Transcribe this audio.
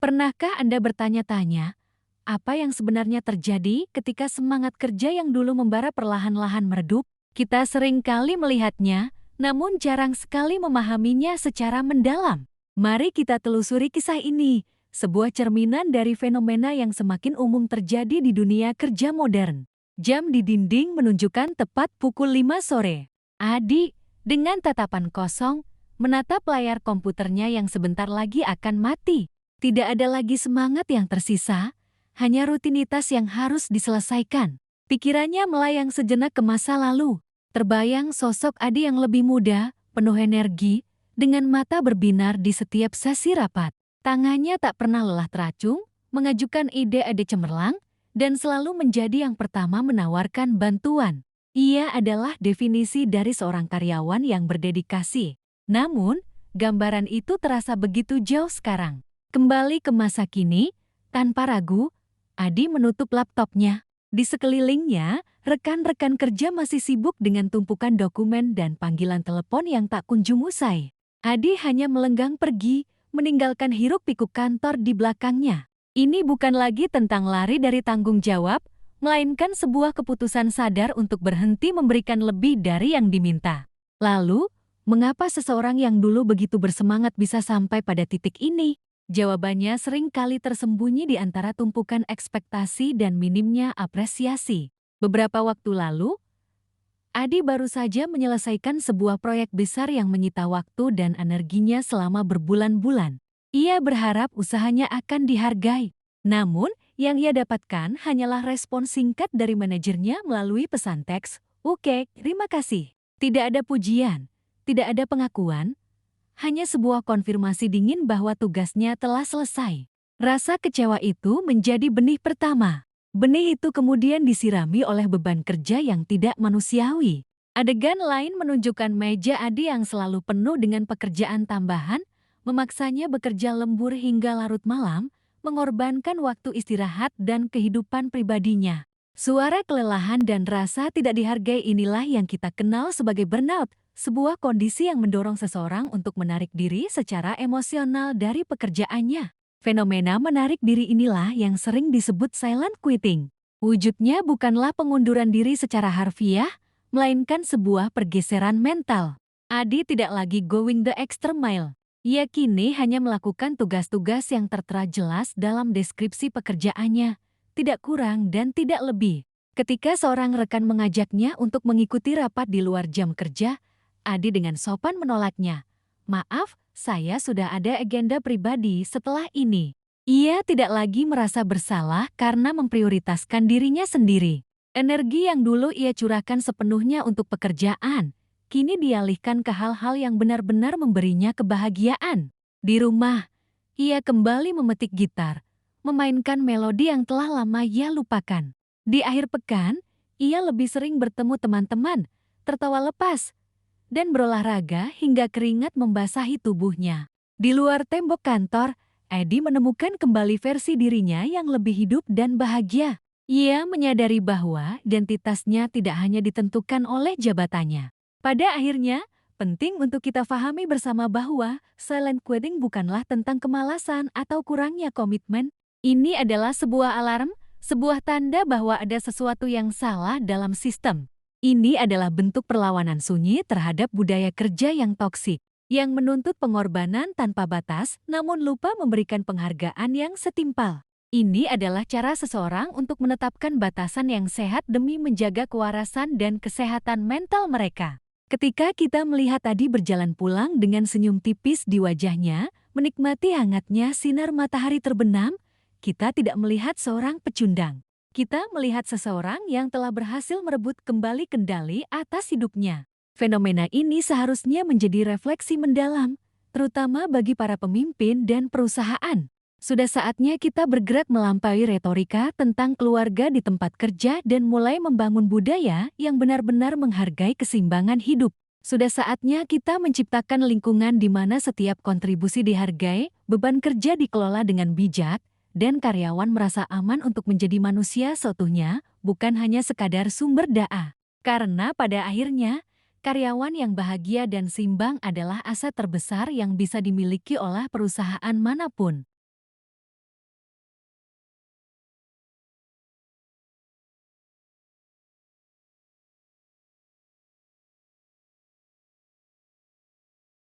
Pernahkah Anda bertanya-tanya, apa yang sebenarnya terjadi ketika semangat kerja yang dulu membara perlahan-lahan meredup? Kita sering kali melihatnya, namun jarang sekali memahaminya secara mendalam. Mari kita telusuri kisah ini, sebuah cerminan dari fenomena yang semakin umum terjadi di dunia kerja modern. Jam di dinding menunjukkan tepat pukul 5 sore. Adi, dengan tatapan kosong, menatap layar komputernya yang sebentar lagi akan mati. Tidak ada lagi semangat yang tersisa, hanya rutinitas yang harus diselesaikan. Pikirannya melayang sejenak ke masa lalu. Terbayang sosok Adi yang lebih muda, penuh energi, dengan mata berbinar di setiap sesi rapat. Tangannya tak pernah lelah teracung, mengajukan ide-ide cemerlang, dan selalu menjadi yang pertama menawarkan bantuan. Ia adalah definisi dari seorang karyawan yang berdedikasi. Namun, gambaran itu terasa begitu jauh sekarang. Kembali ke masa kini, tanpa ragu, Adi menutup laptopnya. Di sekelilingnya, rekan-rekan kerja masih sibuk dengan tumpukan dokumen dan panggilan telepon yang tak kunjung usai. Adi hanya melenggang pergi, meninggalkan hiruk-pikuk kantor di belakangnya. Ini bukan lagi tentang lari dari tanggung jawab, melainkan sebuah keputusan sadar untuk berhenti memberikan lebih dari yang diminta. Lalu, mengapa seseorang yang dulu begitu bersemangat bisa sampai pada titik ini? Jawabannya sering kali tersembunyi di antara tumpukan ekspektasi dan minimnya apresiasi. Beberapa waktu lalu, Adi baru saja menyelesaikan sebuah proyek besar yang menyita waktu dan energinya selama berbulan-bulan. Ia berharap usahanya akan dihargai. Namun, yang ia dapatkan hanyalah respon singkat dari manajernya melalui pesan teks, "Oke, terima kasih." Tidak ada pujian, tidak ada pengakuan, hanya sebuah konfirmasi dingin bahwa tugasnya telah selesai. Rasa kecewa itu menjadi benih pertama. Benih itu kemudian disirami oleh beban kerja yang tidak manusiawi. Adegan lain menunjukkan meja Adi yang selalu penuh dengan pekerjaan tambahan, memaksanya bekerja lembur hingga larut malam, mengorbankan waktu istirahat dan kehidupan pribadinya. Suara kelelahan dan rasa tidak dihargai inilah yang kita kenal sebagai burnout, sebuah kondisi yang mendorong seseorang untuk menarik diri secara emosional dari pekerjaannya. Fenomena menarik diri inilah yang sering disebut silent quitting. Wujudnya bukanlah pengunduran diri secara harfiah, melainkan sebuah pergeseran mental. Adi tidak lagi going the extra mile. Ia kini hanya melakukan tugas-tugas yang tertera jelas dalam deskripsi pekerjaannya, tidak kurang dan tidak lebih. Ketika seorang rekan mengajaknya untuk mengikuti rapat di luar jam kerja, Adi dengan sopan menolaknya. "Maaf, saya sudah ada agenda pribadi setelah ini." Ia tidak lagi merasa bersalah karena memprioritaskan dirinya sendiri. Energi yang dulu ia curahkan sepenuhnya untuk pekerjaan, kini dialihkan ke hal-hal yang benar-benar memberinya kebahagiaan. Di rumah, ia kembali memetik gitar, memainkan melodi yang telah lama ia lupakan. Di akhir pekan, ia lebih sering bertemu teman-teman, tertawa lepas, dan berolahraga hingga keringat membasahi tubuhnya. Di luar tembok kantor, Adi menemukan kembali versi dirinya yang lebih hidup dan bahagia. Ia menyadari bahwa identitasnya tidak hanya ditentukan oleh jabatannya. Pada akhirnya, penting untuk kita pahami bersama bahwa silent quitting bukanlah tentang kemalasan atau kurangnya komitmen. Ini adalah sebuah alarm, sebuah tanda bahwa ada sesuatu yang salah dalam sistem. Ini adalah bentuk perlawanan sunyi terhadap budaya kerja yang toksik, yang menuntut pengorbanan tanpa batas namun lupa memberikan penghargaan yang setimpal. Ini adalah cara seseorang untuk menetapkan batasan yang sehat demi menjaga kewarasan dan kesehatan mental mereka. Ketika kita melihat Adi berjalan pulang dengan senyum tipis di wajahnya, menikmati hangatnya sinar matahari terbenam, kita tidak melihat seorang pecundang. Kita melihat seseorang yang telah berhasil merebut kembali kendali atas hidupnya. Fenomena ini seharusnya menjadi refleksi mendalam, terutama bagi para pemimpin dan perusahaan. Sudah saatnya kita bergerak melampaui retorika tentang keluarga di tempat kerja dan mulai membangun budaya yang benar-benar menghargai keseimbangan hidup. Sudah saatnya kita menciptakan lingkungan di mana setiap kontribusi dihargai, beban kerja dikelola dengan bijak, dan karyawan merasa aman untuk menjadi manusia seutuhnya, bukan hanya sekadar sumber daya. Karena pada akhirnya, karyawan yang bahagia dan seimbang adalah aset terbesar yang bisa dimiliki oleh perusahaan manapun.